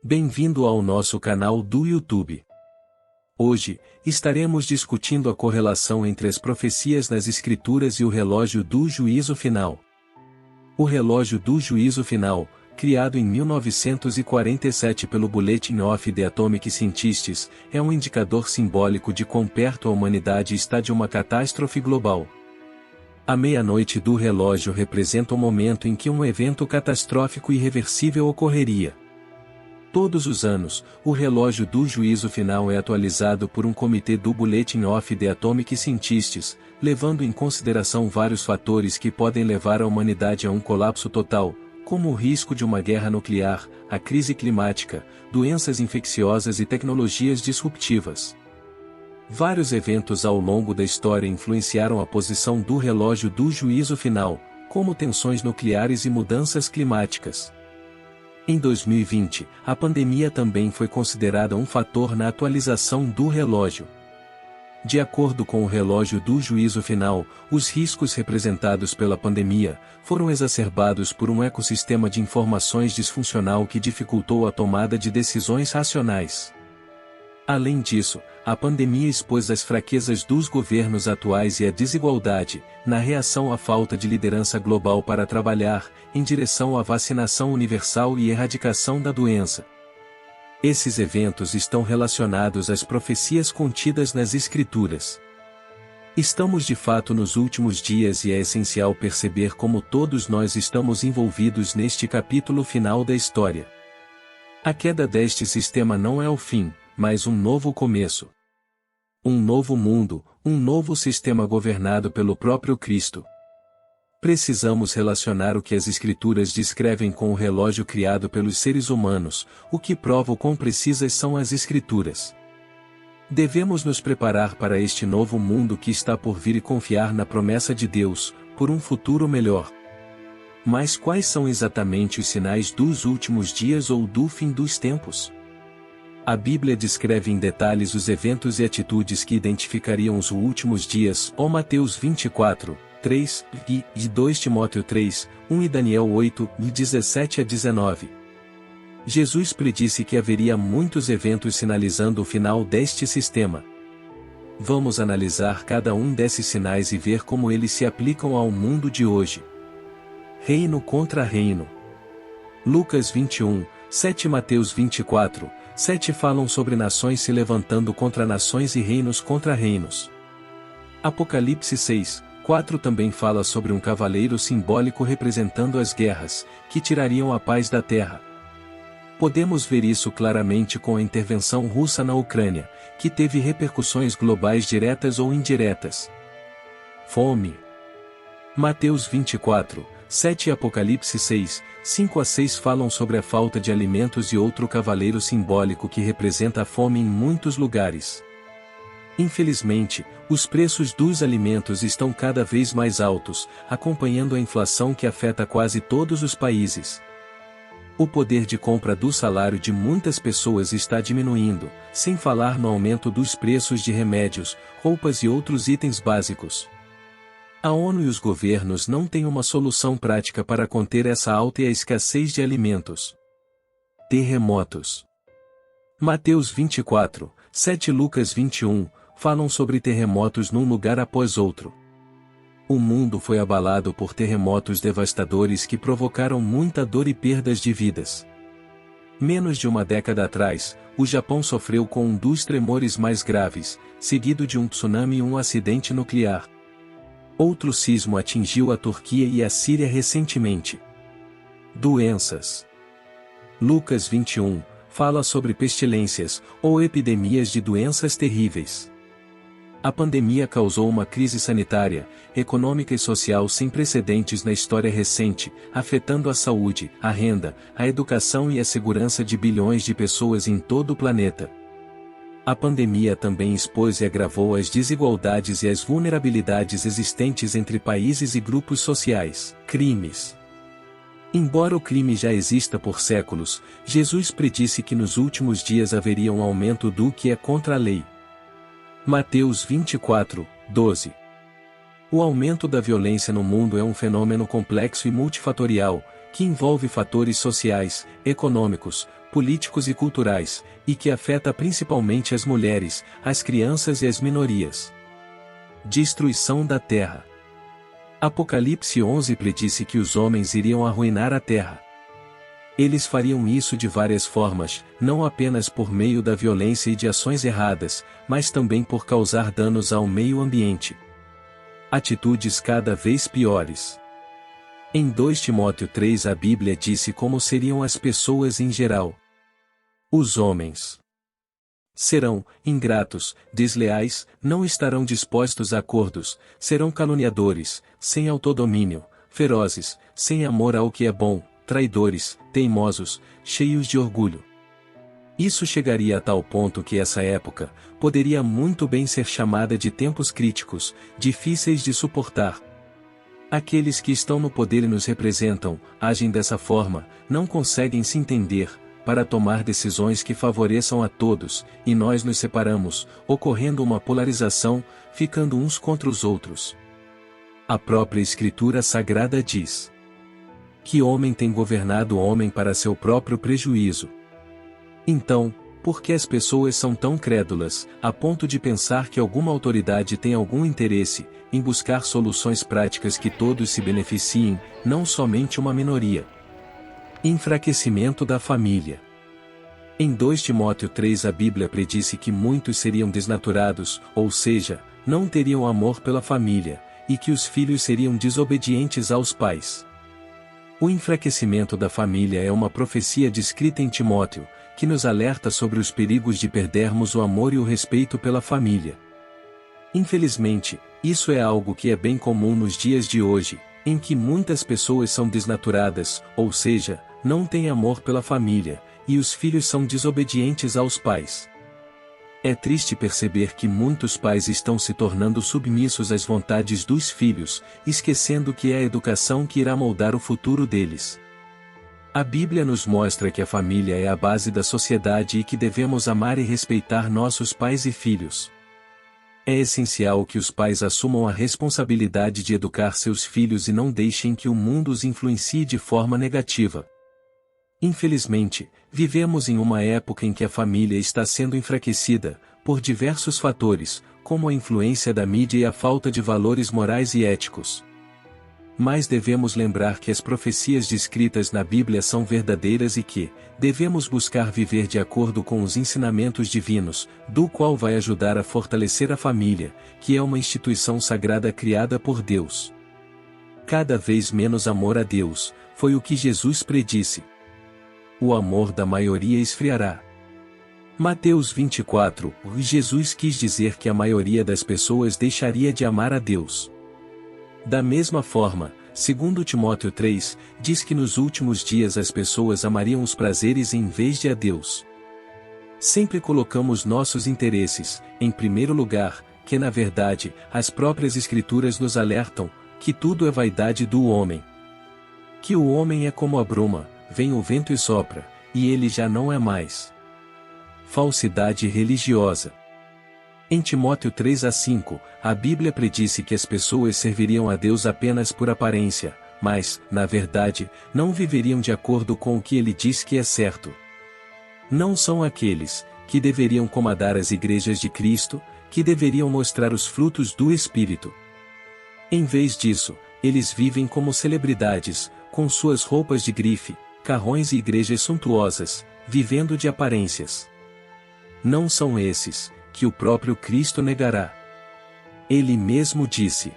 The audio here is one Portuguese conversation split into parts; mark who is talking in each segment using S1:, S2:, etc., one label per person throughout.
S1: Bem-vindo ao nosso canal do YouTube. Hoje, estaremos discutindo a correlação entre as profecias das Escrituras e o relógio do juízo final. O relógio do juízo final, criado em 1947 pelo Bulletin of the Atomic Scientists, é um indicador simbólico de quão perto a humanidade está de uma catástrofe global. A meia-noite do relógio representa o momento em que um evento catastrófico irreversível ocorreria. Todos os anos, o relógio do juízo final é atualizado por um comitê do Bulletin of the Atomic Scientists, levando em consideração vários fatores que podem levar a humanidade a um colapso total, como o risco de uma guerra nuclear, a crise climática, doenças infecciosas e tecnologias disruptivas. Vários eventos ao longo da história influenciaram a posição do relógio do juízo final, como tensões nucleares e mudanças climáticas. Em 2020, a pandemia também foi considerada um fator na atualização do relógio. De acordo com o relógio do juízo final, os riscos representados pela pandemia foram exacerbados por um ecossistema de informações disfuncional que dificultou a tomada de decisões racionais. Além disso, a pandemia expôs as fraquezas dos governos atuais e a desigualdade, na reação à falta de liderança global para trabalhar, em direção à vacinação universal e erradicação da doença. Esses eventos estão relacionados às profecias contidas nas Escrituras. Estamos de fato nos últimos dias e é essencial perceber como todos nós estamos envolvidos neste capítulo final da história. A queda deste sistema não é o fim, mas um novo começo. Um novo mundo, um novo sistema governado pelo próprio Cristo. Precisamos relacionar o que as Escrituras descrevem com o relógio criado pelos seres humanos, o que prova o quão precisas são as Escrituras. Devemos nos preparar para este novo mundo que está por vir e confiar na promessa de Deus, por um futuro melhor. Mas quais são exatamente os sinais dos últimos dias ou do fim dos tempos? A Bíblia descreve em detalhes os eventos e atitudes que identificariam os últimos dias, Mateus 24, 3, e 2 Timóteo 3, 1 e Daniel 8, 17 a 19. Jesus predisse que haveria muitos eventos sinalizando o final deste sistema. Vamos analisar cada um desses sinais e ver como eles se aplicam ao mundo de hoje. Reino contra reino. Lucas 21, 7 Mateus 24, 7 falam sobre nações se levantando contra nações e reinos contra reinos. Apocalipse 6, 4 também fala sobre um cavaleiro simbólico representando as guerras, que tirariam a paz da terra. Podemos ver isso claramente com a intervenção russa na Ucrânia, que teve repercussões globais diretas ou indiretas. Fome. Mateus 24, 7 e Apocalipse 6, 5 a 6 falam sobre a falta de alimentos e outro cavaleiro simbólico que representa a fome em muitos lugares. Infelizmente, os preços dos alimentos estão cada vez mais altos, acompanhando a inflação que afeta quase todos os países. O poder de compra do salário de muitas pessoas está diminuindo, sem falar no aumento dos preços de remédios, roupas e outros itens básicos. A ONU e os governos não têm uma solução prática para conter essa alta e a escassez de alimentos. Terremotos. Mateus 24, 7 e Lucas 21, falam sobre terremotos num lugar após outro. O mundo foi abalado por terremotos devastadores que provocaram muita dor e perdas de vidas. Menos de uma década atrás, o Japão sofreu com um dos tremores mais graves, seguido de um tsunami e um acidente nuclear. Outro sismo atingiu a Turquia e a Síria recentemente. Doenças. Lucas 21, fala sobre pestilências, ou epidemias de doenças terríveis. A pandemia causou uma crise sanitária, econômica e social sem precedentes na história recente, afetando a saúde, a renda, a educação e a segurança de bilhões de pessoas em todo o planeta. A pandemia também expôs e agravou as desigualdades e as vulnerabilidades existentes entre países e grupos sociais. Crimes. Embora o crime já exista por séculos, Jesus predisse que nos últimos dias haveria um aumento do que é contra a lei. Mateus 24, 12. O aumento da violência no mundo é um fenômeno complexo e multifatorial, que envolve fatores sociais, econômicos, políticos e culturais, e que afeta principalmente as mulheres, as crianças e as minorias. Destruição da terra. Apocalipse 11 predisse que os homens iriam arruinar a terra. Eles fariam isso de várias formas, não apenas por meio da violência e de ações erradas, mas também por causar danos ao meio ambiente. Atitudes cada vez piores. Em 2 Timóteo 3 a Bíblia disse como seriam as pessoas em geral. Os homens serão ingratos, desleais, não estarão dispostos a acordos, serão caluniadores, sem autodomínio, ferozes, sem amor ao que é bom, traidores, teimosos, cheios de orgulho. Isso chegaria a tal ponto que essa época poderia muito bem ser chamada de tempos críticos, difíceis de suportar. Aqueles que estão no poder e nos representam, agem dessa forma, não conseguem se entender, para tomar decisões que favoreçam a todos, e nós nos separamos, ocorrendo uma polarização, ficando uns contra os outros. A própria Escritura Sagrada diz: que homem tem governado o homem para seu próprio prejuízo? Então, por que as pessoas são tão crédulas, a ponto de pensar que alguma autoridade tem algum interesse em buscar soluções práticas que todos se beneficiem, não somente uma minoria? Enfraquecimento da família. Em 2 Timóteo 3 a Bíblia predisse que muitos seriam desnaturados, ou seja, não teriam amor pela família, e que os filhos seriam desobedientes aos pais. O enfraquecimento da família é uma profecia descrita em Timóteo, que nos alerta sobre os perigos de perdermos o amor e o respeito pela família. Infelizmente, isso é algo que é bem comum nos dias de hoje, em que muitas pessoas são desnaturadas, ou seja, não têm amor pela família, e os filhos são desobedientes aos pais. É triste perceber que muitos pais estão se tornando submissos às vontades dos filhos, esquecendo que é a educação que irá moldar o futuro deles. A Bíblia nos mostra que a família é a base da sociedade e que devemos amar e respeitar nossos pais e filhos. É essencial que os pais assumam a responsabilidade de educar seus filhos e não deixem que o mundo os influencie de forma negativa. Infelizmente, vivemos em uma época em que a família está sendo enfraquecida, por diversos fatores, como a influência da mídia e a falta de valores morais e éticos. Mas devemos lembrar que as profecias descritas na Bíblia são verdadeiras e que devemos buscar viver de acordo com os ensinamentos divinos, do qual vai ajudar a fortalecer a família, que é uma instituição sagrada criada por Deus. Cada vez menos amor a Deus, foi o que Jesus predisse. O amor da maioria esfriará. Mateus 24, Jesus quis dizer que a maioria das pessoas deixaria de amar a Deus. Da mesma forma, segundo Timóteo 3, diz que nos últimos dias as pessoas amariam os prazeres em vez de a Deus. Sempre colocamos nossos interesses, em primeiro lugar, que na verdade, as próprias Escrituras nos alertam, que tudo é vaidade do homem. Que o homem é como a bruma, vem o vento e sopra, e ele já não é mais. Falsidade religiosa. Em Timóteo 3:5, a Bíblia predisse que as pessoas serviriam a Deus apenas por aparência, mas, na verdade, não viveriam de acordo com o que ele diz que é certo. Não são aqueles que deveriam comandar as igrejas de Cristo, que deveriam mostrar os frutos do Espírito. Em vez disso, eles vivem como celebridades, com suas roupas de grife, carrões e igrejas suntuosas, vivendo de aparências. Não são esses que o próprio Cristo negará. Ele mesmo disse: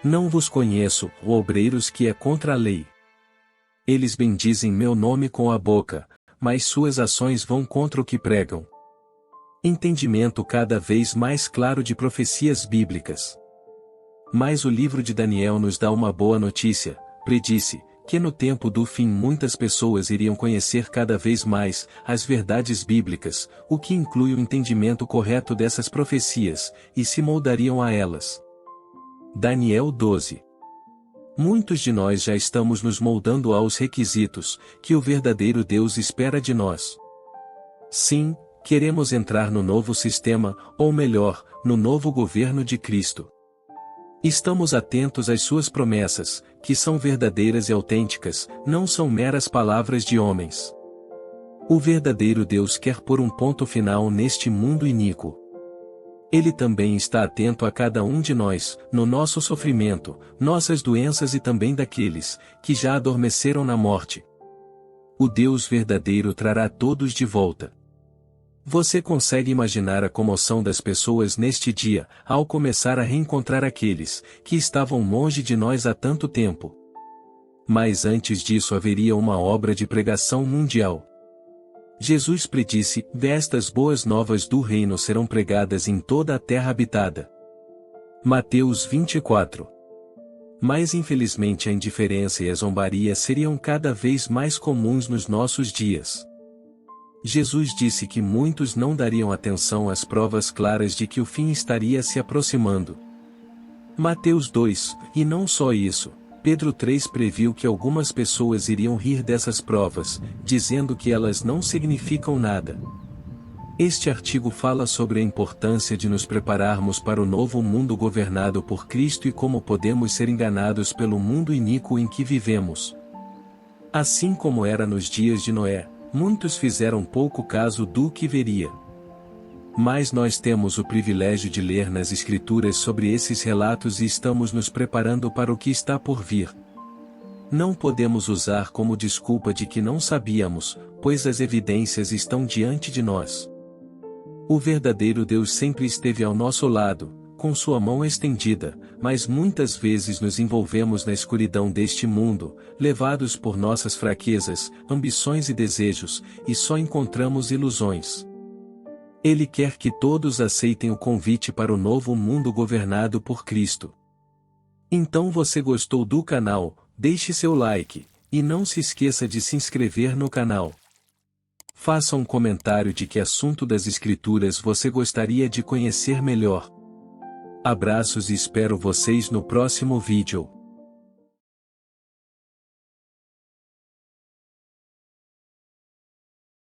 S1: não vos conheço, obreiros, que é contra a lei. Eles bendizem meu nome com a boca, mas suas ações vão contra o que pregam. Entendimento cada vez mais claro de profecias bíblicas. Mas o livro de Daniel nos dá uma boa notícia, predisse que no tempo do fim muitas pessoas iriam conhecer cada vez mais as verdades bíblicas, o que inclui o entendimento correto dessas profecias, e se moldariam a elas. Daniel 12. Muitos de nós já estamos nos moldando aos requisitos que o verdadeiro Deus espera de nós. Sim, queremos entrar no novo sistema, ou melhor, no novo governo de Cristo. Estamos atentos às suas promessas, que são verdadeiras e autênticas, não são meras palavras de homens. O verdadeiro Deus quer pôr um ponto final neste mundo iníquo. Ele também está atento a cada um de nós, no nosso sofrimento, nossas doenças e também daqueles que já adormeceram na morte. O Deus verdadeiro trará todos de volta. Você consegue imaginar a comoção das pessoas neste dia, ao começar a reencontrar aqueles que estavam longe de nós há tanto tempo? Mas antes disso haveria uma obra de pregação mundial. Jesus predisse: "Estas boas novas do reino serão pregadas em toda a terra habitada." Mateus 24. Mas infelizmente a indiferença e a zombaria seriam cada vez mais comuns nos nossos dias. Jesus disse que muitos não dariam atenção às provas claras de que o fim estaria se aproximando. Mateus 2, e não só isso, Pedro 3 previu que algumas pessoas iriam rir dessas provas, dizendo que elas não significam nada. Este artigo fala sobre a importância de nos prepararmos para o novo mundo governado por Cristo e como podemos ser enganados pelo mundo iníquo em que vivemos. Assim como era nos dias de Noé, muitos fizeram pouco caso do que veria. Mas nós temos o privilégio de ler nas Escrituras sobre esses relatos e estamos nos preparando para o que está por vir. Não podemos usar como desculpa de que não sabíamos, pois as evidências estão diante de nós. O verdadeiro Deus sempre esteve ao nosso lado, com sua mão estendida, mas muitas vezes nos envolvemos na escuridão deste mundo, levados por nossas fraquezas, ambições e desejos, e só encontramos ilusões. Ele quer que todos aceitem o convite para o novo mundo governado por Cristo. Então você gostou do canal? Deixe seu like, e não se esqueça de se inscrever no canal. Faça um comentário de que assunto das Escrituras você gostaria de conhecer melhor. Abraços e espero vocês no próximo vídeo.